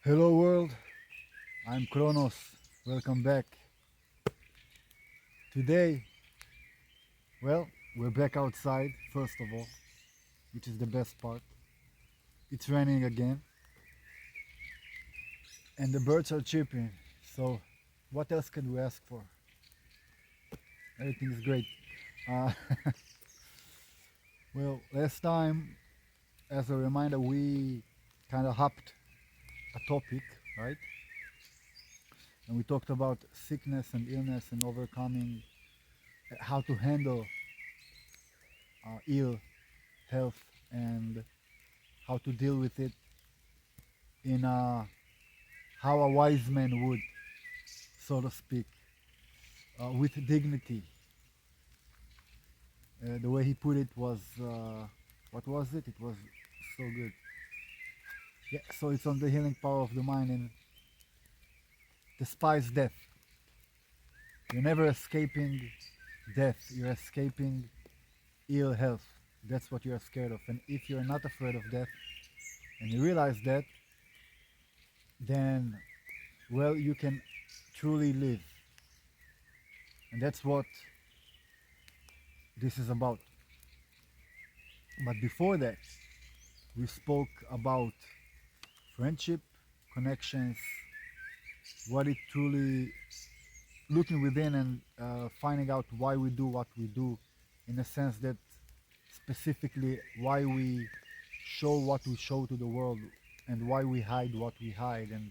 Hello world, I'm Kronos. Welcome back. Today, well, we're back outside, first of all, which is the best part. It's raining again, and the birds are chirping. So, what else can we ask for? Everything is great. Uh, well, last time, as a reminder, we kind of hopped a topic, right? And we talked about sickness and illness and overcoming, how to handle ill health and how to deal with it in how a wise man would, so to speak, with dignity. The way he put it was, what was it? It was so good. Yeah, so it's on the healing power of the mind and despise death. You're never escaping death, you're escaping ill health. That's what you're scared of. And if you're not afraid of death and you realize that, then, well, you can truly live. And that's what this is about. But before that, we spoke about friendship, connections, what it truly looking within and finding out why we do what we do, in a sense that specifically why we show what we show to the world and why we hide what we hide. And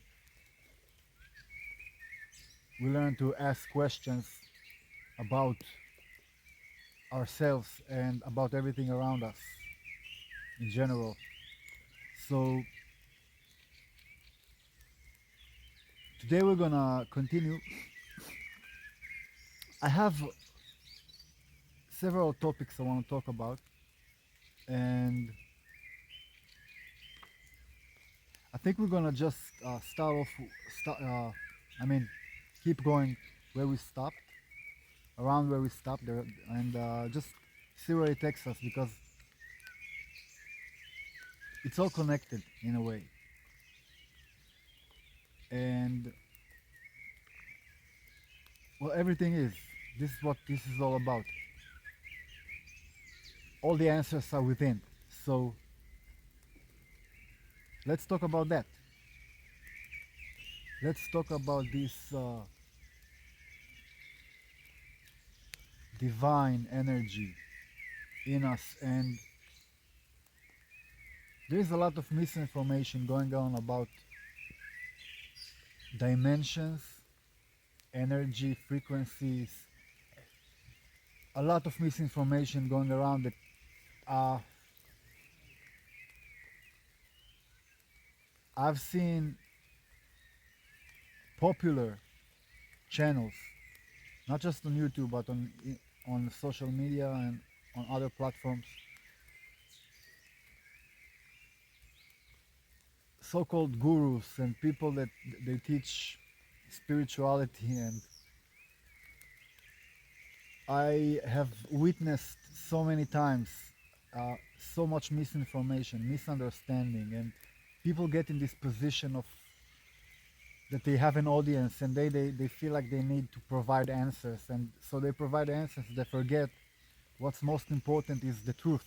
we learn to ask questions about ourselves and about everything around us in general. So today we're gonna continue. I have several topics I want to talk about, and I think we're gonna just start off. I mean, keep going where we stopped, around where we stopped there, and just see where it takes us because it's all connected in a way. And well, everything is. This is what this is all about. All the answers are within. So let's talk about that. Let's talk about this divine energy in us. And there's a lot of misinformation going on about dimensions, energy, frequencies, a lot of misinformation going around that uh, I've seen popular channels, not just on YouTube, but on social media and on other platforms, so-called gurus and people that they teach spirituality, and I have witnessed so many times so much misinformation, misunderstanding, and people get in this position of that they have an audience and they feel like they need to provide answers, and so they provide answers. They forget what's most important is the truth,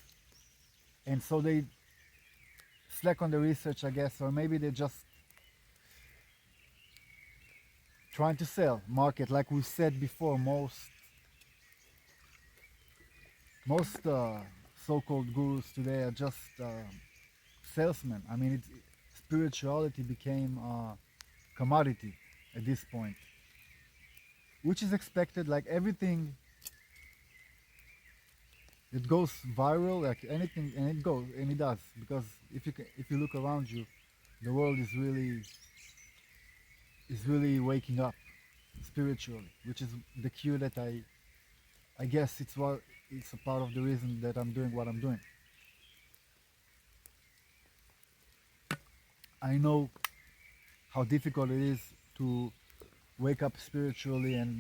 and so they slack on the research, I guess, or maybe they just trying to sell, market, like we said before. Most so-called gurus today are just salesmen. I mean, spirituality became a commodity at this point, which is expected. Like everything that goes viral, like anything, and it goes and it does, because if you look around you, the world is really waking up spiritually, which is the cue that I guess it's a part of the reason that I'm doing what I'm doing. I know how difficult it is to wake up spiritually, and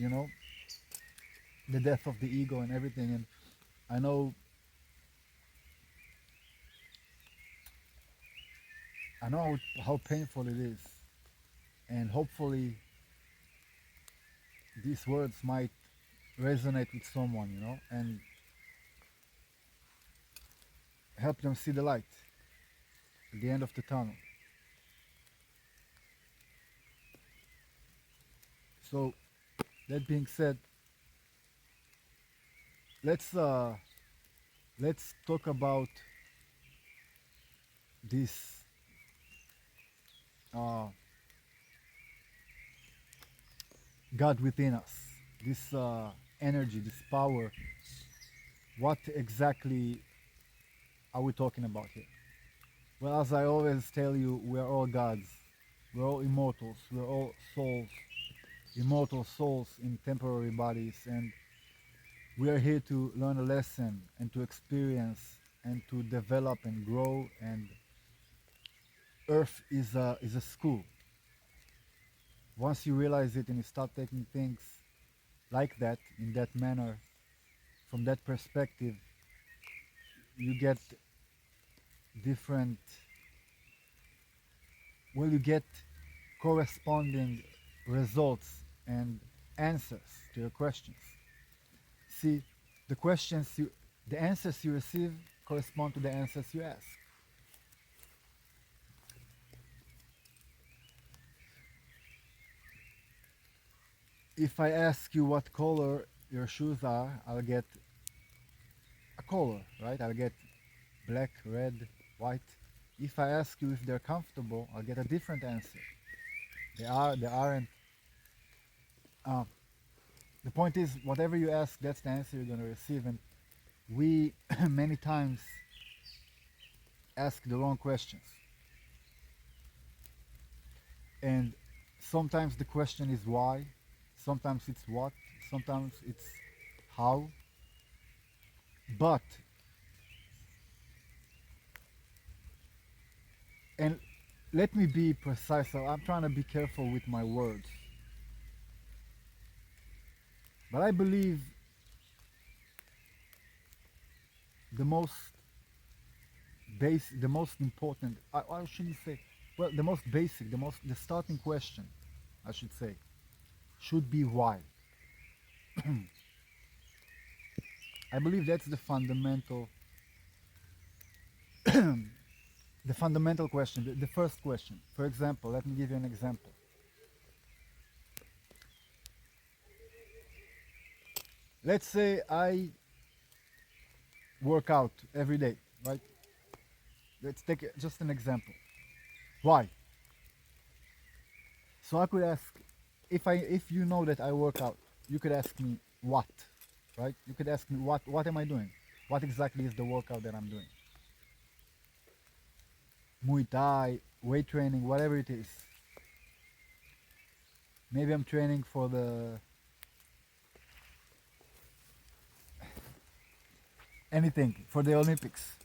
the death of the ego and everything, and I know how painful it is. and hopefully these words might resonate with someone, and help them see the light at the end of the tunnel. So that being said, let's uh, let's talk about this uh, God within us, this energy, this power. What exactly are we talking about here? Well, as I always tell you, we are all gods. We're all immortals. We're all souls, immortal souls in temporary bodies, and we are here to learn a lesson and to experience and to develop and grow. And Earth is a school. Once you realize it and you start taking things like that, in that manner, from that perspective, you get different, well, you get corresponding results and answers to your questions. See, the answers you receive correspond to the answers you ask. If I ask you what color your shoes are, I'll get a color, right? I'll get black, red, white. If I ask you if they're comfortable, I'll get a different answer. They aren't. Uh, the point is, whatever you ask, that's the answer you're going to receive. And we many times ask the wrong questions. And sometimes the question is why, sometimes it's what, sometimes it's how. But, and let me be precise, so I'm trying to be careful with my words. But I believe the most the most important, I shouldn't say, well, the most basic, the starting question, I should say, should be why. I believe that's the fundamental question, the first question. For example, let me give you an example. Let's say I work out every day, right? Let's take just an example. Why? So I could ask, if you know that I work out, you could ask me what, right? You could ask me what am I doing? What exactly is the workout that I'm doing? Muay Thai, weight training, whatever it is. Maybe I'm training for the anything for the Olympics.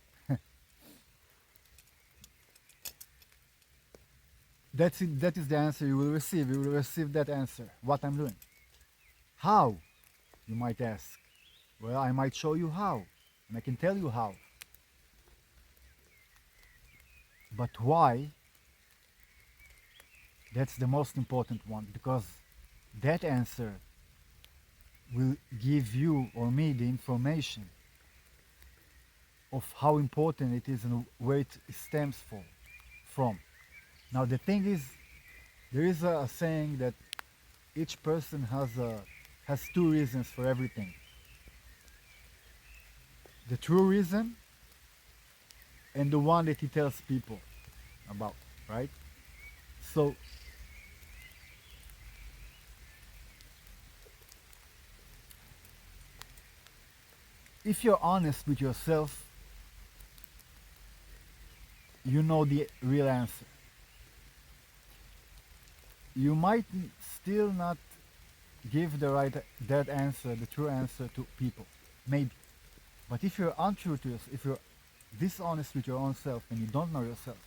That's it, that is the answer you will receive. You will receive that answer. What I'm doing. How? You might ask. Well, I might show you how, and I can tell you how. But why? That's the most important one, because that answer will give you or me the information of how important it is and where it stems from. Now the thing is, there is a saying that each person has two reasons for everything. The true reason and the one that he tells people about, right? So if you're honest with yourself, you know the real answer. You might still not give that answer, the true answer to people, maybe. But if you're untrue to yourself, if you're dishonest with your own self and you don't know yourself,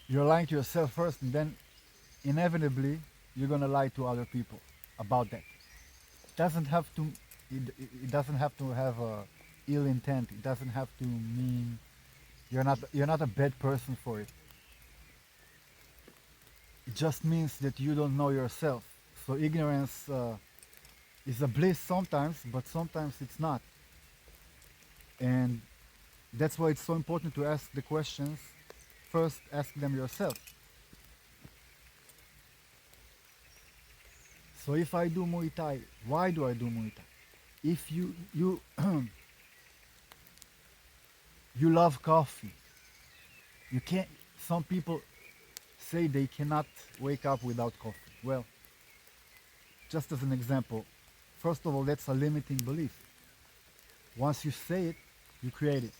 you're lying to yourself first, and then inevitably you're gonna lie to other people about that. It doesn't have to. It doesn't have to have a ill intent. It doesn't have to mean you're not a bad person for it. just means that you don't know yourself. So ignorance is a bliss sometimes, but sometimes it's not. And that's why it's so important to ask the questions. First, ask them yourself. So if I do Muay Thai, why do I do Muay Thai? If you you love coffee, you can't. Some people say they cannot wake up without coffee. Well, just as an example, first of all, that's a limiting belief. Once you say it, you create it.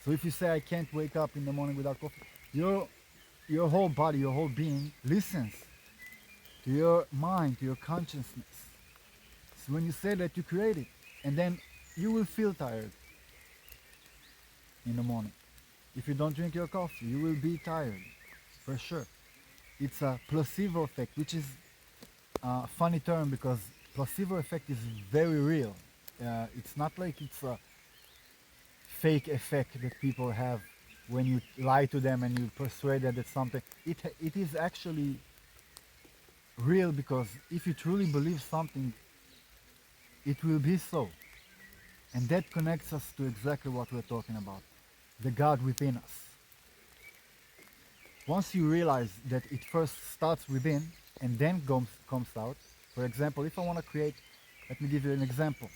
So if you say I can't wake up in the morning without coffee, your whole body, your whole being listens to your mind, to your consciousness. So when you say that, you create it, and then you will feel tired in the morning. If you don't drink your coffee, you will be tired, for sure. It's a placebo effect, which is a funny term because placebo effect is very real. It's not like it's a fake effect that people have when you lie to them and you persuade them that something. It is actually real because if you truly believe something, it will be so. And that connects us to exactly what we're talking about, the God within us. Once you realize that it first starts within and then comes out, for example, if I want to create, let me give you an example.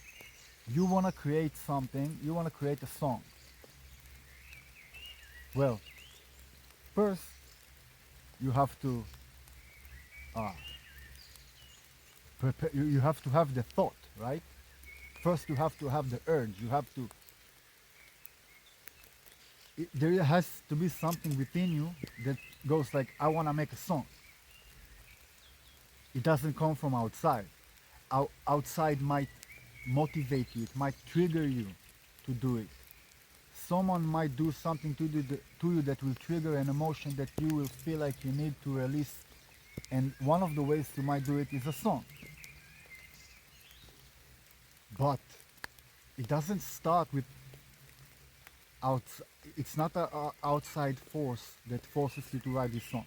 You want to create something, you want to create a song. Well, first you have to uh, prepare, you have to have the thought, right? First you have to have the urge, you have to, there has to be something within you that goes like, I want to make a song. It doesn't come from outside. Outside might motivate you, it might trigger you to do it. Someone might do something to you that will trigger an emotion that you will feel like you need to release. And one of the ways you might do it is a song. But it doesn't start with out. It's not a outside force that forces you to write this song.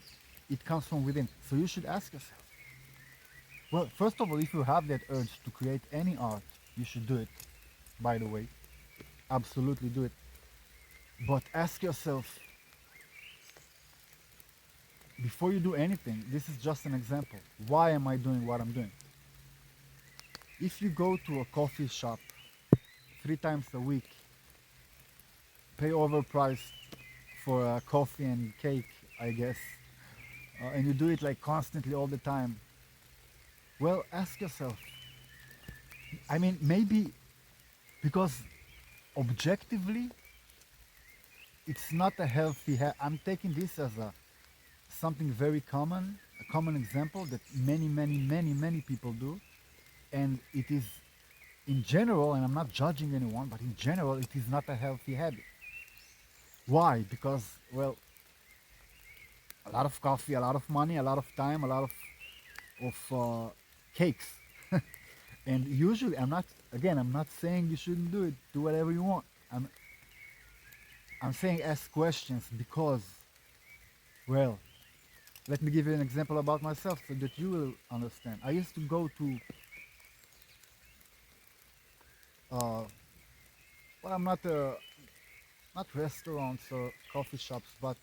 It comes from within. So you should ask yourself. Well, first of all, if you have that urge to create any art, you should do it. By the way, absolutely do it. But ask yourself before you do anything. This is just an example. Why am I doing what I'm doing? If you go to a coffee shop 3 times a week, pay overpriced for coffee and cake, I guess, and you do it like constantly all the time, well, ask yourself. I mean, maybe because objectively, it's not a healthy. I'm taking this as a something very common, a common example that many people do, and it is in general, and I'm not judging anyone, but in general, it is not a healthy habit. Why? Because, well, a lot of coffee, a lot of money, a lot of time, a lot of cakes. And usually, I'm not saying you shouldn't do it. Do whatever you want. I'm saying ask questions because, well, let me give you an example about myself so that you will understand. I used to go to, uh, well, I'm not not restaurants or coffee shops, but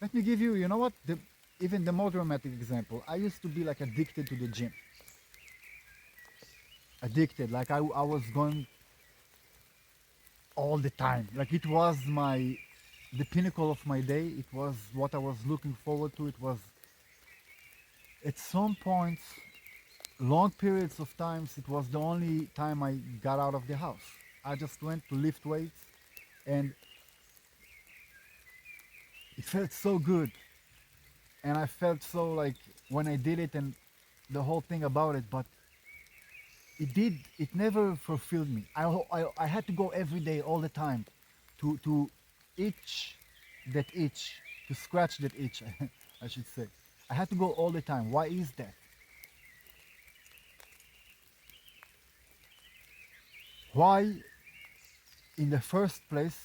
let me give you, you know what? Even the more dramatic example. I used to be like addicted to the gym. Addicted, like I was going all the time. Like it was the pinnacle of my day. It was what I was looking forward to. It was at some points, long periods of times, it was the only time I got out of the house. I just went to lift weights, and it felt so good. And I felt so like when I did it and the whole thing about it, but it never fulfilled me. I had to go every day, all the time, to itch that itch, to scratch that itch, I should say. I had to go all the time. Why is that? Why, in the first place,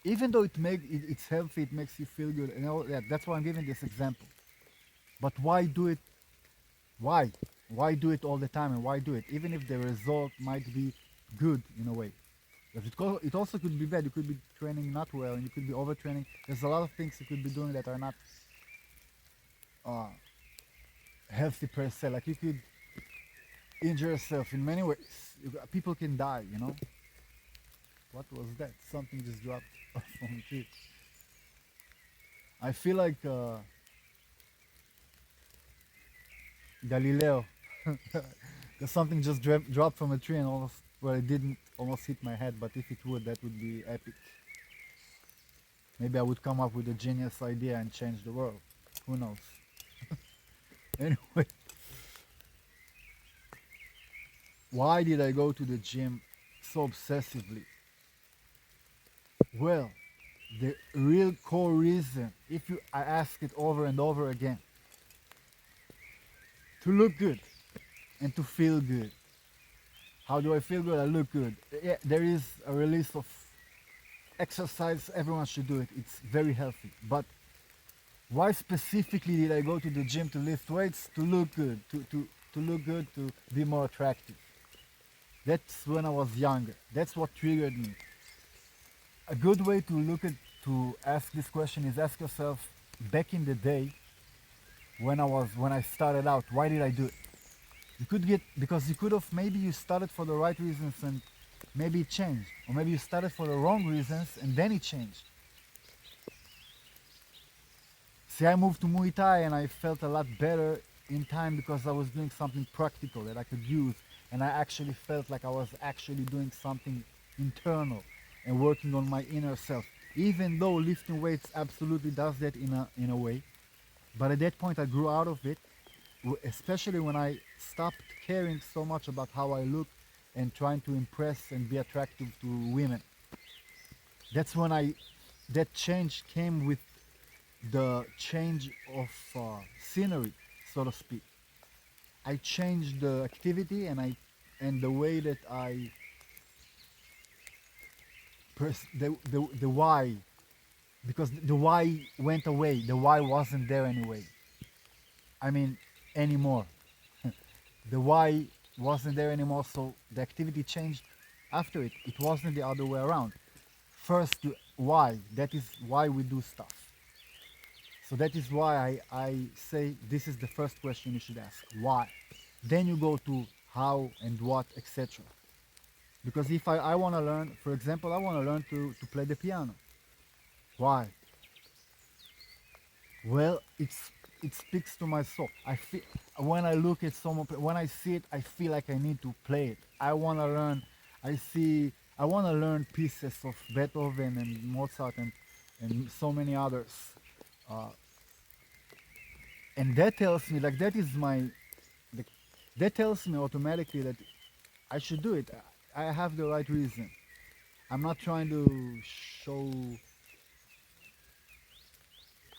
even though it's healthy, it makes you feel good, and all that. That's why I'm giving this example. But why do it? Why? Why do it all the time, and why do it? Even if the result might be good in a way. Because it also could be bad. You could be training not well, and you could be overtraining. There's a lot of things you could be doing that are not uh, healthy per se. Like you could injure yourself in many ways. People can die, you know? What was that? Something just dropped off from the tree. I feel like Galileo. Because something just dropped from a tree and almost, well, it didn't almost hit my head, but if it would, that would be epic. Maybe I would come up with a genius idea and change the world. Who knows? Anyway, why did I go to the gym so obsessively? Well, the real core reason, if you I ask it over and over again, to look good and to feel good. How do I feel good? I look good. Yeah, there is a release of exercise. Everyone should do it. It's very healthy. But why specifically did I go to the gym to lift weights? To look good, to look good, to be more attractive. That's when I was younger. That's what triggered me. A good way to look at to ask this question is ask yourself back in the day when I started out, why did I do it? You could get because you could have maybe you started for the right reasons and maybe it changed. Or maybe you started for the wrong reasons and then it changed. See, I moved to Muay Thai and I felt a lot better in time because I was doing something practical that I could use, and I actually felt like I was actually doing something internal and working on my inner self. Even though lifting weights absolutely does that in a way, but at that point I grew out of it, especially when I stopped caring so much about how I look and trying to impress and be attractive to women. That's when that change came with the change of scenery, so to speak. I changed the activity and the way that the why, because the why went away. The why wasn't there anyway. I mean, anymore. The why wasn't there anymore, so the activity changed after it. It wasn't the other way around. First, why. That is why we do stuff. So that is why I say this is the first question you should ask. Why? Then you go to how and what, etc. Because if I want to learn, for example, I want to learn to play the piano. Why? Well, it speaks to my soul. I feel when I look at someone, when I see it, I feel like I need to play it. I want to learn. I want to learn pieces of Beethoven and Mozart and so many others. Uh, and that tells me, like, the, that tells me automatically that I should do it. I have the right reason. I'm not trying to show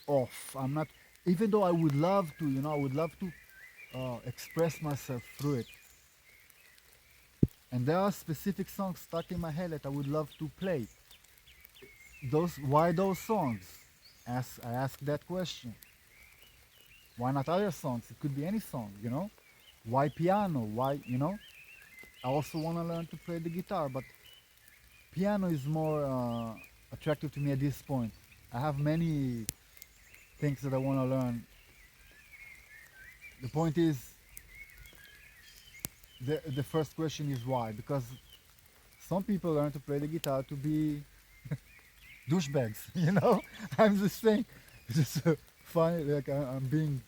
off. I'm not, even though I would love to, I would love to express myself through it. And there are specific songs stuck in my head that I would love to play. Why those songs? I ask that question. Why not other songs? It could be any song. Why piano? Why? I also want to learn to play the guitar, but piano is more attractive to me at this point. I have many things that I want to learn. The point is, the first question is why? Because some people learn to play the guitar to be douchebags, I'm just saying, it's just funny, like I'm being,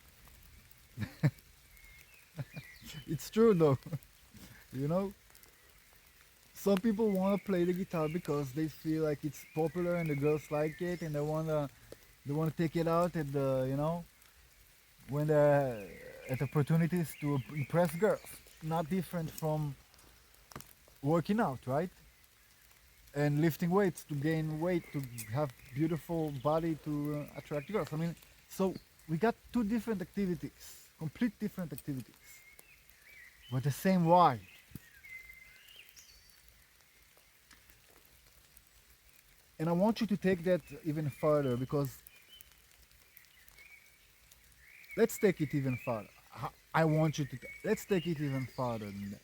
it's true though, you know? Some people want to play the guitar because they feel like it's popular and the girls like it and they want to take it out at when they're at opportunities to impress girls. Not different from working out, right? And lifting weights to gain weight, to have beautiful body, to attract girls. I mean, so we got two different activities, complete different activities, but the same why. And I want you to take that even further, because let's take it even further. I want you to, let's take it even further than that.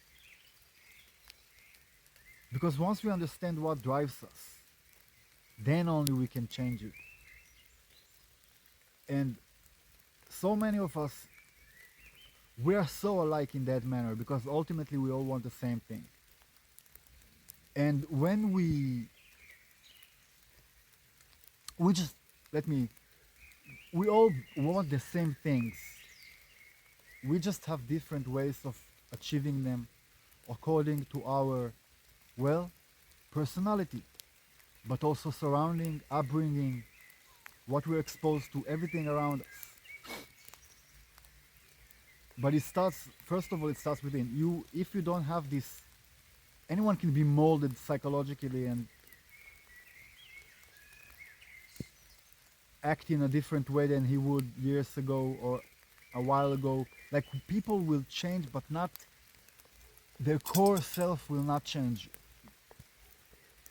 Because once we understand what drives us, then only we can change it. And so many of us, we are so alike in that manner, because ultimately we all want the same thing. And when we just, let me, we all want the same things. We just have different ways of achieving them according to our, well, personality, but also surrounding, upbringing, what we're exposed to, everything around us. But it starts, first of all, it starts within you. If you don't have this, anyone can be molded psychologically and act in a different way than he would years ago or a while ago. Like, people will change, but not, their core self will not change.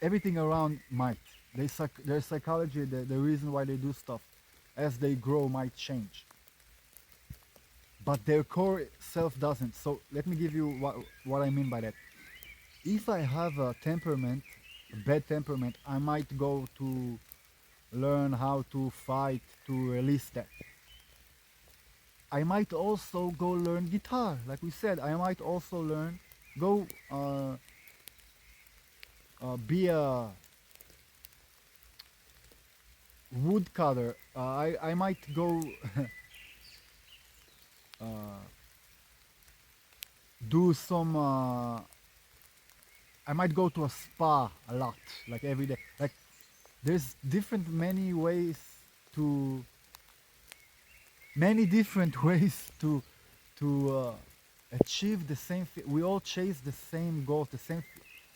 Everything around might. Their psychology, the reason why they do stuff as they grow might change. But their core self doesn't. So let me give you what I mean by that. If I have a temperament, a bad temperament, I might go to learn how to fight to release that. I might also go learn guitar, like we said. I might also learn, go be a woodcutter. I might go do some. I might go to a spa a lot, like every day. Like, there's many ways to, many different ways to achieve the same. We all chase the same goals, the same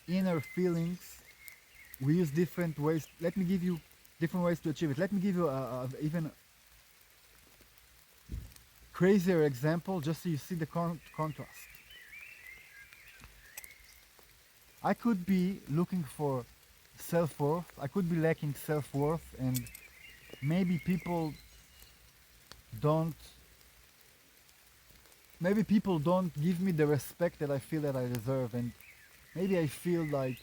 inner feelings. We use different ways. Let me give you different ways to achieve it. Let me give you a even crazier example, just so you see the contrast. I could be looking for self-worth. I could be lacking self-worth, and maybe people don't give me the respect that I feel that I deserve, and maybe I feel like,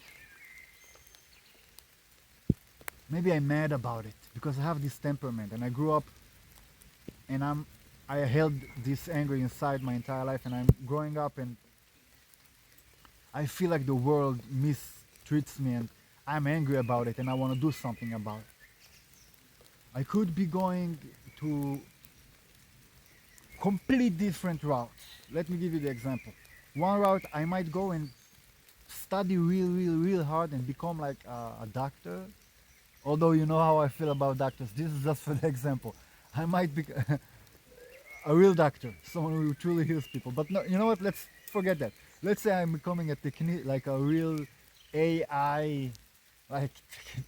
maybe I'm mad about it because I have this temperament and I grew up and I held this anger inside my entire life, and I'm growing up and I feel like the world mistreats me and I'm angry about it and I want to do something about it. I could be going to complete different routes. Let me give you the example. One route, I might go and study real hard and become like a doctor. Although you know how I feel about doctors. This is just for the example. I might be a real doctor, someone who truly heals people. But no, you know what? Let's forget that. Let's say I'm becoming like a real AI, like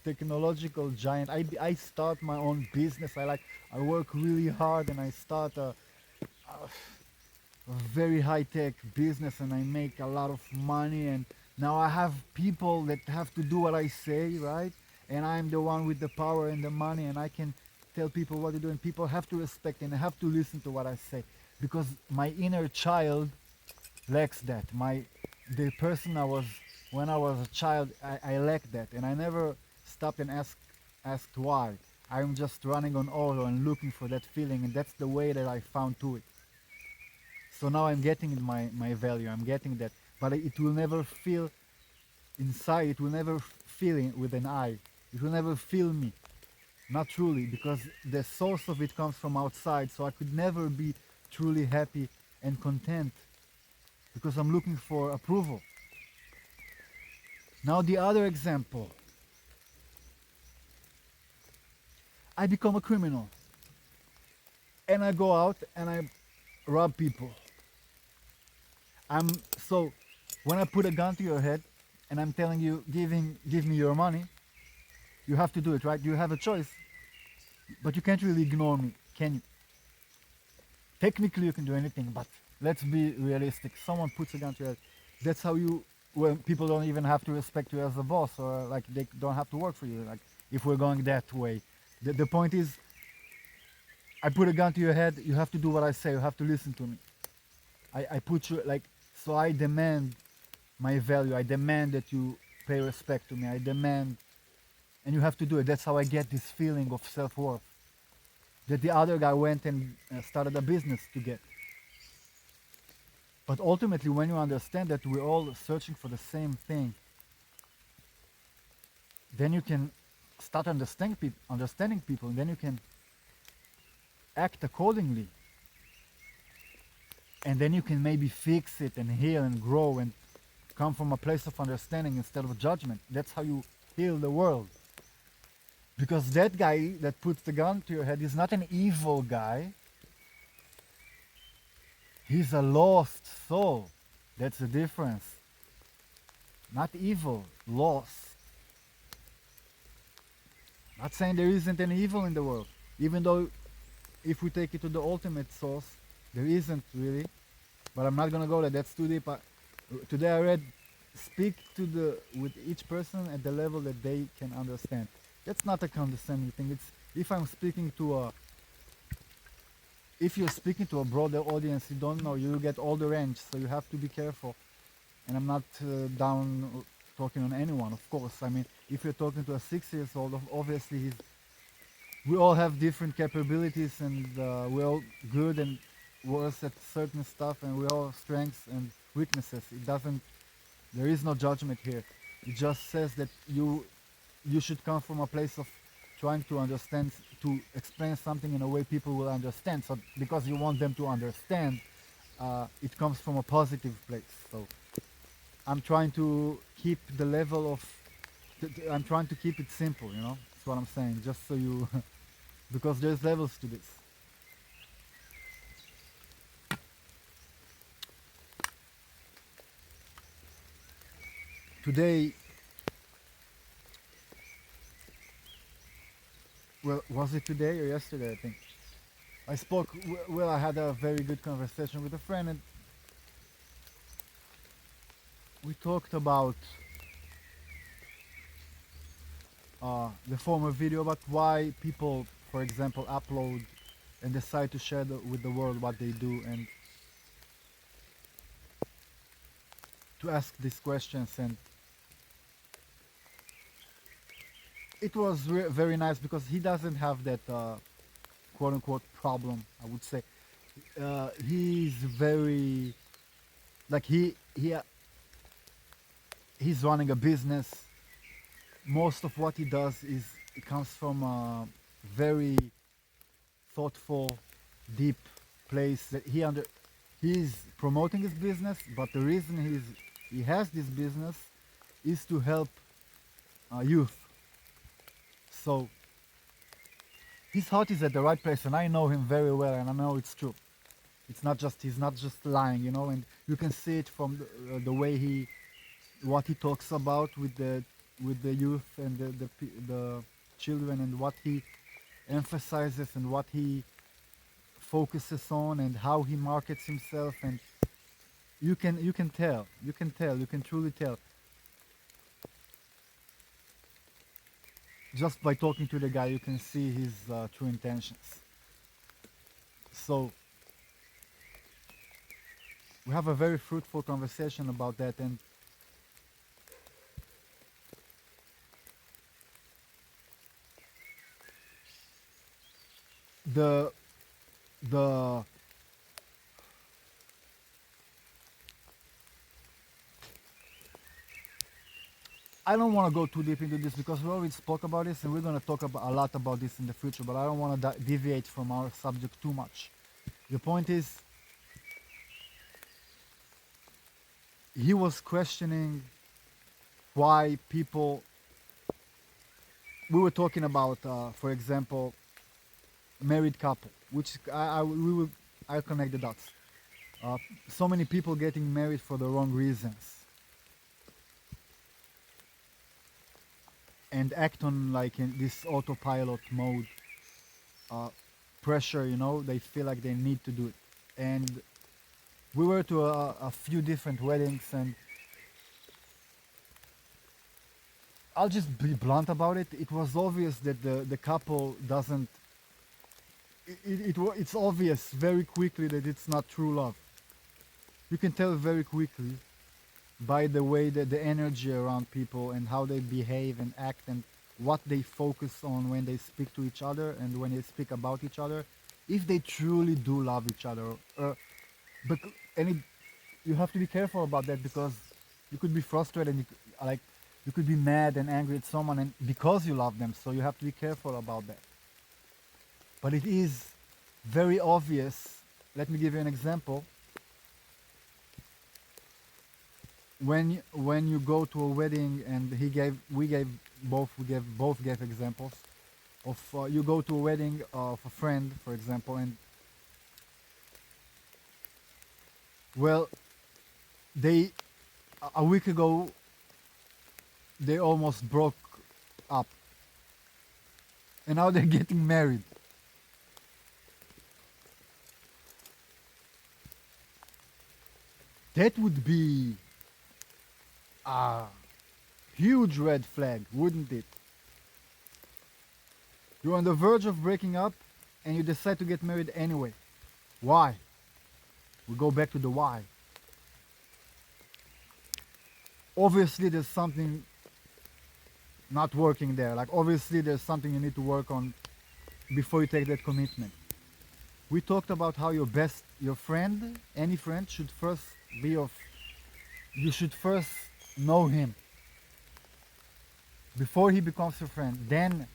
technological giant. I start my own business. I work really hard and I start a very high tech business and I make a lot of money, and now I have people that have to do what I say, right? And I'm the one with the power and the money, and I can tell people what to do, and people have to respect and have to listen to what I say, because my inner child lacks that. The person I was when I was a child, I lacked that, and I never stopped and asked why. I'm just running on auto and looking for that feeling, and that's the way that I found to it. So now I'm getting my value. I'm getting that, but it will never feel inside. It will never feel with an eye. It will never feel me, not truly, because the source of it comes from outside. So I could never be truly happy and content because I'm looking for approval. Now the other example. I become a criminal and I go out and I rob people. I'm so when I put a gun to your head and I'm telling you, give me your money, you have to do it, right? You have a choice, but you can't really ignore me, can you? Technically, you can do anything, but let's be realistic. Someone puts a gun to your head. That's how you. Well, people don't even have to respect you as a boss, or like they don't have to work for you. Like if we're going that way. The point is, I put a gun to your head, you have to do what I say, you have to listen to me. I put you like, so I demand my value, I demand that you pay respect to me, I demand, and you have to do it. That's how I get this feeling of self-worth that the other guy went and started a business to get. But ultimately, when you understand that we're all searching for the same thing, then you can start understanding people, and then you can act accordingly. And then you can maybe fix it and heal and grow and come from a place of understanding instead of judgment. That's how you heal the world. Because that guy that puts the gun to your head is not an evil guy. He's a lost soul. That's the difference. Not evil, lost. Not saying there isn't any evil in the world. Even though if we take it to the ultimate source, there isn't really. But I'm not gonna go there. That's too deep. Today I read, speak with each person at the level that they can understand. That's not a condescending thing. It's if I'm speaking to a, if you're speaking to a broader audience, you don't know. You get all the range, so you have to be careful. And I'm not down talking on anyone, of course. I mean, if you're talking to a 6-year-old, obviously we all have different capabilities, and we're all good and worse at certain stuff, and we all have strengths and weaknesses. It doesn't. There is no judgment here. It just says that you should come from a place of trying to understand, to explain something in a way people will understand. So because you want them to understand, it comes from a positive place. So I'm trying to keep the level of, I'm trying to keep it simple, you know? That's what I'm saying, just so you, because there's levels to this. Today, well, was it today or yesterday, I think? I spoke, well, I had a very good conversation with a friend, and we talked about the former video about why people, for example, upload and decide to share with the world what they do, and to ask these questions. And it was very nice because he doesn't have that quote-unquote problem, I would say. He's very, like he's running a business. Most of what he does it comes from a very thoughtful, deep place that he's promoting his business, but the reason he has this business is to help youth. So his heart is at the right place, and I know him very well, and I know it's true. It's not just, he's not just lying, you know, and you can see it from the way what he talks about with the youth and the children, and what he emphasizes and what he focuses on, and how he markets himself. And you can tell, you can truly tell just by talking to the guy. You can see his true intentions. So we have a very fruitful conversation about that, and the I don't want to go too deep into this because we already spoke about this, and we're going to talk a lot about this in the future, but I don't want to deviate from our subject too much. The point is, he was questioning why people, we were talking about, for example, married couple, which I'll connect the dots. So many people getting married for the wrong reasons, and act on like in this autopilot mode, pressure, you know, they feel like they need to do it. And we were to a few different weddings, and I'll just be blunt about it. It was obvious that the couple doesn't. It's obvious very quickly that it's not true love. You can tell very quickly by the way that the energy around people and how they behave and act and what they focus on when they speak to each other and when they speak about each other, if they truly do love each other. But and it, you have to be careful about that because you could be frustrated and like you could be mad and angry at someone and because you love them, so you have to be careful about that. But it is very obvious. Let me give you an example. When you go to a wedding and we gave both gave examples of you go to a wedding of a friend, for example, and well, they a week ago they almost broke up, and now they're getting married. That would be a huge red flag, wouldn't it? You're on the verge of breaking up and you decide to get married anyway. Why? We go back to the why. Obviously, there's something not working there. Like, obviously, there's something you need to work on before you take that commitment. We talked about how your friend, any friend, should first be of, you should first know him before he becomes your friend. Then,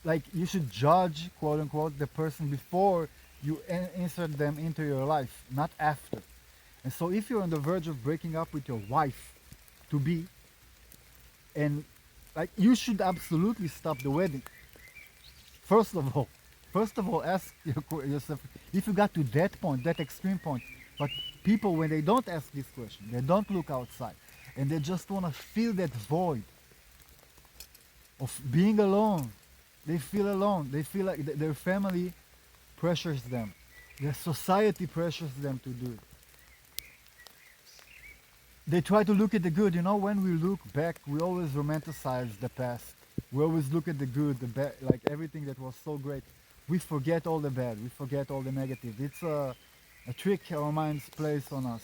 like, you should judge, quote unquote, the person before you insert them into your life, not after. And so, if you're on the verge of breaking up with your wife to be, and like, you should absolutely stop the wedding. First of all, ask yourself if you got to that point, that extreme point. But people, when they don't ask this question, they don't look outside, and they just want to fill that void of being alone. They feel alone. They feel like their family pressures them. Their society pressures them to do it. They try to look at the good. You know, when we look back, we always romanticize the past. We always look at the good, the bad, like everything that was so great. We forget all the bad. We forget all the negative. It's a trick our minds plays on us.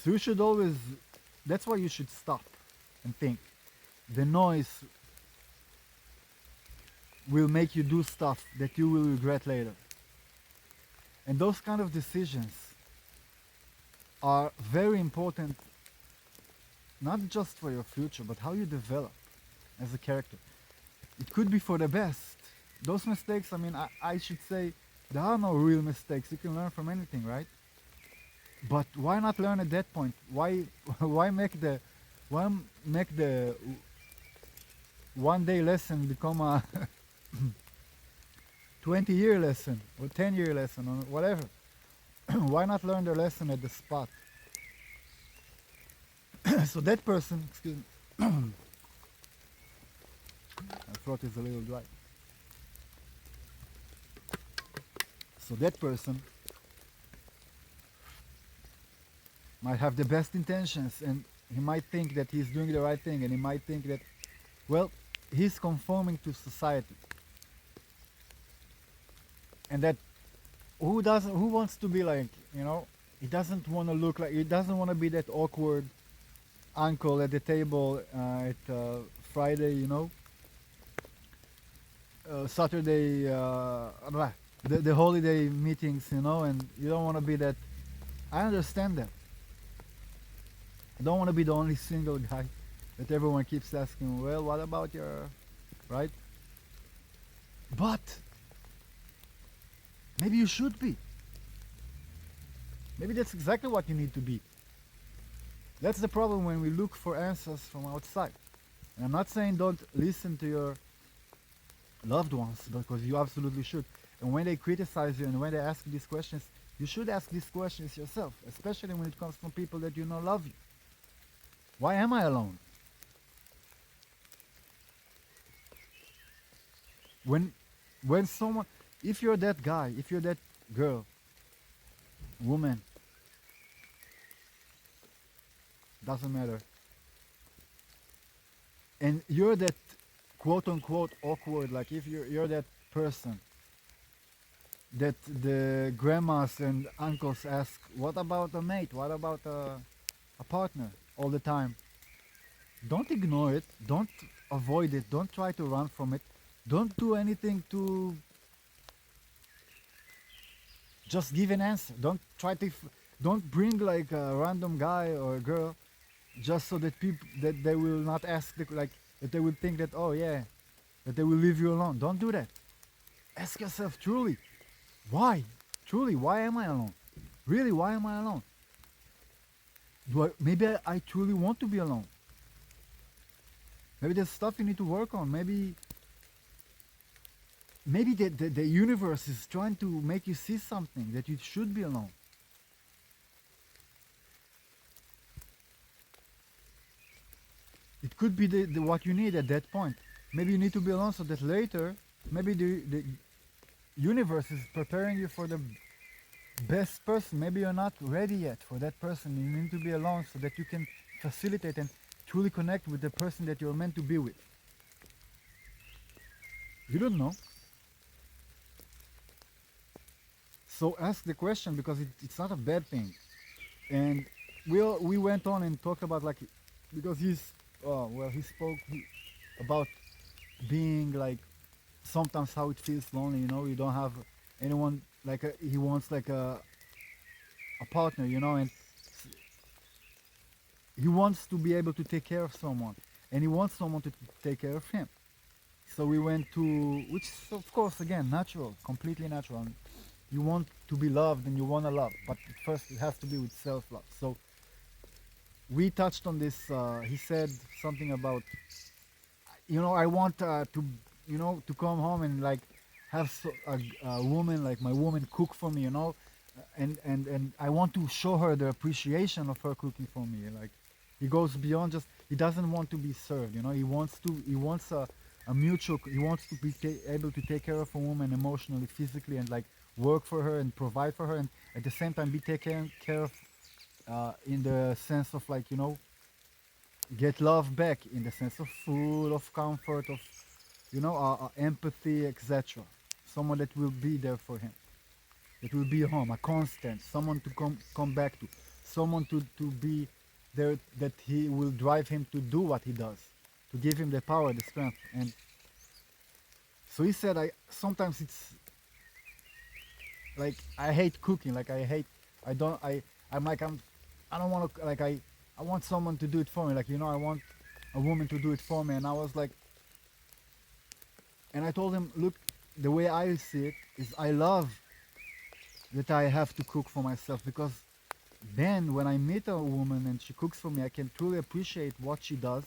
So you should always, that's why you should stop and think. The noise will make you do stuff that you will regret later. And those kind of decisions are very important, not just for your future, but how you develop as a character. It could be for the best. Those mistakes, I mean, I should say, there are no real mistakes. You can learn from anything, right? But why not learn at that point? Why make the one day lesson become a 20-year lesson or 10-year lesson or whatever? Why not learn the lesson at the spot? So that person, excuse me, my throat is a little dry. So that person might have the best intentions and he might think that he's doing the right thing and he might think that, well, he's conforming to society. And that who wants to be like, you know, he doesn't want to look like, he doesn't want to be that awkward uncle at the table at Friday, you know, Saturday, the holiday meetings, you know, and you don't want to be that. I understand that. I don't want to be the only single guy that everyone keeps asking, well, what about your, right? But maybe you should be. Maybe that's exactly what you need to be. That's the problem when we look for answers from outside. And I'm not saying don't listen to your loved ones, because you absolutely should. And when they criticize you and when they ask these questions, you should ask these questions yourself, especially when it comes from people that you know love you. Why am I alone? When someone, if you're that guy, if you're that girl, woman, doesn't matter, and you're that quote unquote awkward, like if you're that person that the grandmas and uncles ask, what about a mate, what about a partner, all the time. Don't ignore it, don't avoid it, don't try to run from it, don't do anything to just give an answer. Don't try to don't bring like a random guy or a girl just so that people that they will not ask like that they will think that, oh yeah, that they will leave you alone. Don't do that. Ask yourself truly, why? Truly, why am I alone? Really, why am I alone? Maybe I truly want to be alone. Maybe there's stuff you need to work on. Maybe the universe is trying to make you see something that you should be alone. It could be what you need at that point. Maybe you need to be alone so that later, maybe the universe is preparing you for the best person. Maybe you're not ready yet for that person. You need to be alone so that you can facilitate and truly connect with the person that you're meant to be with. You don't know. So ask the question because it's not a bad thing. And we went on and talked about like because he spoke about being like sometimes how it feels lonely. You don't have anyone like he wants like a partner, and he wants to be able to take care of someone, and he wants someone to take care of him. So we went to, which is of course again natural, completely natural. You want to be loved and you want to love, but first it has to be with self-love. So we touched on this. He said something about, I want to come home and like have a woman, like my woman, cook for me, and I want to show her the appreciation of her cooking for me. Like he goes beyond just, he doesn't want to be served. He wants a mutual. He wants to be able to take care of a woman emotionally, physically, and like work for her and provide for her, and at the same time be taken care of in the sense of like get love back in the sense of food, of comfort, of empathy, etc. Someone that will be there for him, that will be home, a constant, someone to come back to, someone to be there, that he will drive him to do what he does, to give him the power, the strength. And so he said, I sometimes it's like I hate cooking, like I don't I'm like I don't want to, like I want someone to do it for me, like I want a woman to do it for me. And I was like, and I told him, look, the way I see it is I love that I have to cook for myself, because then when I meet a woman and she cooks for me, I can truly appreciate what she does,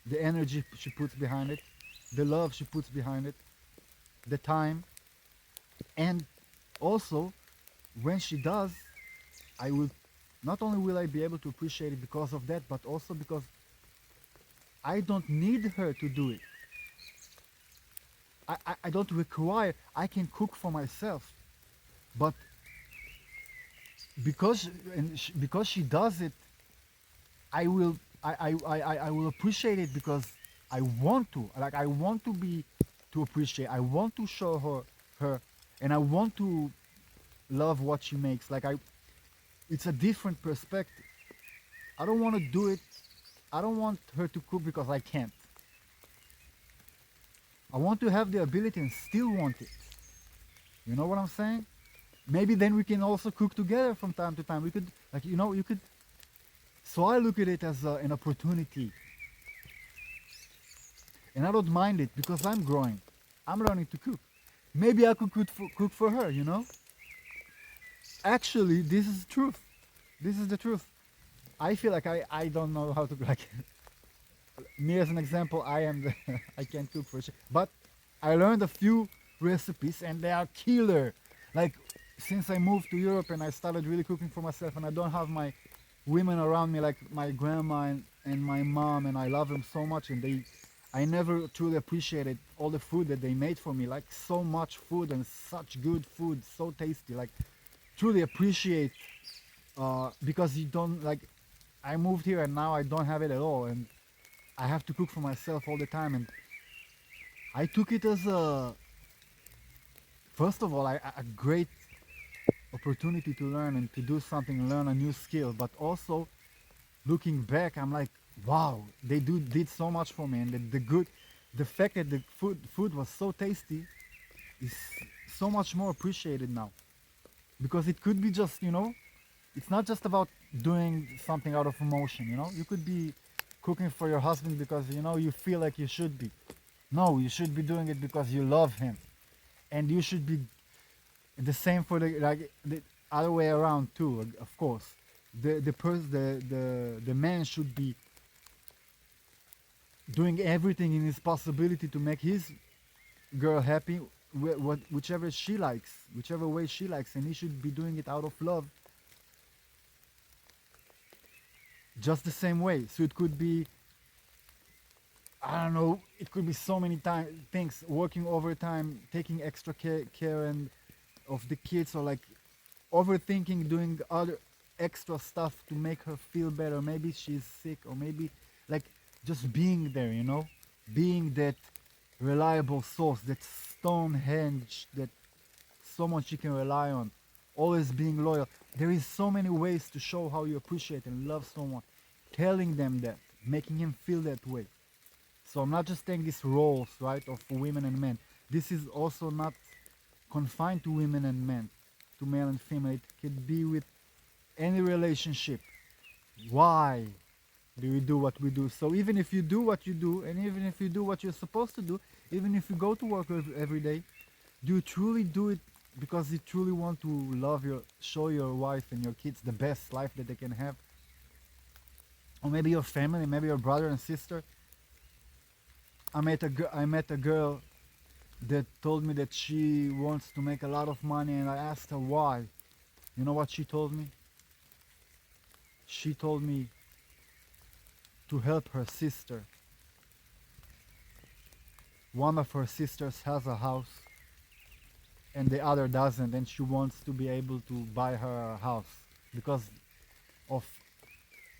the energy she puts behind it, the love she puts behind it, the time. And also when she does, I will, not only will I be able to appreciate it because of that, but also because I don't need her to do it. I don't require, I can cook for myself. But because she does it, I will I will appreciate it because I want to. Like I want to be, to appreciate. I want to show her, and I want to love what she makes. Like it's a different perspective. I don't want to do it. I don't want her to cook because I can't. I want to have the ability and still want it. You know what I'm saying? Maybe then we can also cook together from time to time. We could, like, you could. So I look at it as an opportunity. And I don't mind it because I'm growing. I'm learning to cook. Maybe I could cook for her, Actually, this is the truth. This is the truth. I feel like I don't know how to, like, me as an example, I can't cook for shit. But I learned a few recipes and they are killer. Like, since I moved to Europe and I started really cooking for myself, and I don't have my women around me like my grandma and my mom, and I love them so much, and I never truly appreciated all the food that they made for me, like so much food and such good food, so tasty, like truly appreciate, because you don't, like, I moved here and now I don't have it at all. And I have to cook for myself all the time, and I took it as a, first of all, a great opportunity to learn and to do something, learn a new skill. But also, looking back, I'm like, wow, they did so much for me, and the fact that the food was so tasty is so much more appreciated now, because it could be just, it's not just about doing something out of emotion. You could be cooking for your husband because you feel like you should be. No, you should be doing it because you love him, and you should be the same for the other way around too. Of course, the man should be doing everything in his possibility to make his girl happy, whichever she likes, whichever way she likes, and he should be doing it out of love, just the same way. So it could be, I don't know, it could be so many things: working overtime, taking extra care and of the kids, or like overthinking, doing other extra stuff to make her feel better. Maybe she's sick, or maybe like just being there, being that reliable source, that Stonehenge, that someone she can rely on, always being loyal. There is so many ways to show how you appreciate and love someone. Telling them that, making him feel that way. So I'm not just taking these roles, right, of women and men. This is also not confined to women and men, to male and female. It could be with any relationship. Why do we do what we do? So even if you do what you do, and even if you do what you're supposed to do, even if you go to work every day, do you truly do it because you truly want to show your wife and your kids the best life that they can have? Or maybe your family, maybe your brother and sister. I met a girl that told me that she wants to make a lot of money, and I asked her why. You know what she told me? She told me to help her sister. One of her sisters has a house and the other doesn't, and she wants to be able to buy her a house because of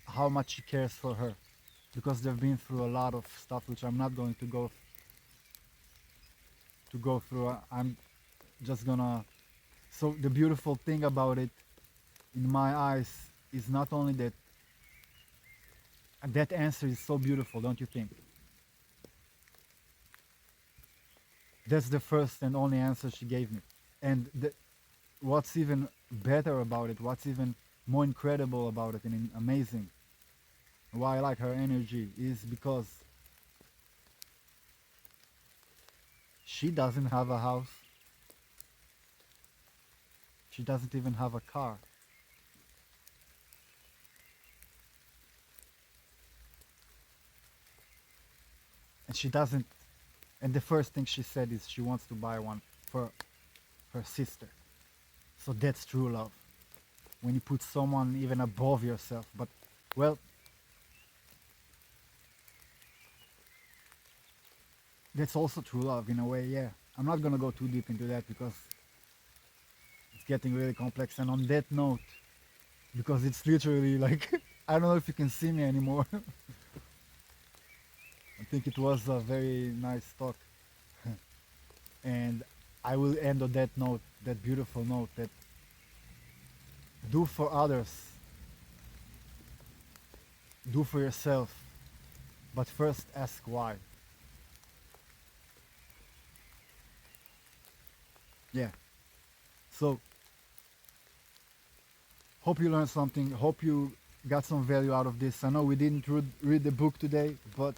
how much she cares for her, because they've been through a lot of stuff which I'm not going to go through. I'm just gonna. So the beautiful thing about it, in my eyes, is not only that. That answer is so beautiful, don't you think? That's the first and only answer she gave me. And what's even better about it, what's even more incredible about it and amazing, why I like her energy, is because she doesn't have a house. She doesn't even have a car. And she doesn't, and the first thing she said is she wants to buy one for her sister. So that's true love. When you put someone even above yourself. But, well, that's also true love in a way, yeah. I'm not gonna go too deep into that because it's getting really complex. And on that note, because it's literally like, I don't know if you can see me anymore. I think it was a very nice talk. And I will end on that note, that beautiful note, that do for others, do for yourself, but first ask why. Yeah. So, hope you learned something. Hope you got some value out of this. I know we didn't read the book today, but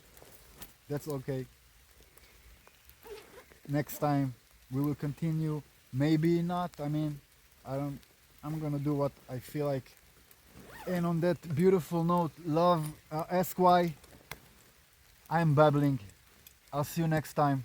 that's okay. Next time we will continue. Maybe not. I mean, I don't. I'm gonna do what I feel like. And on that beautiful note, love. Ask why. I'm babbling. I'll see you next time.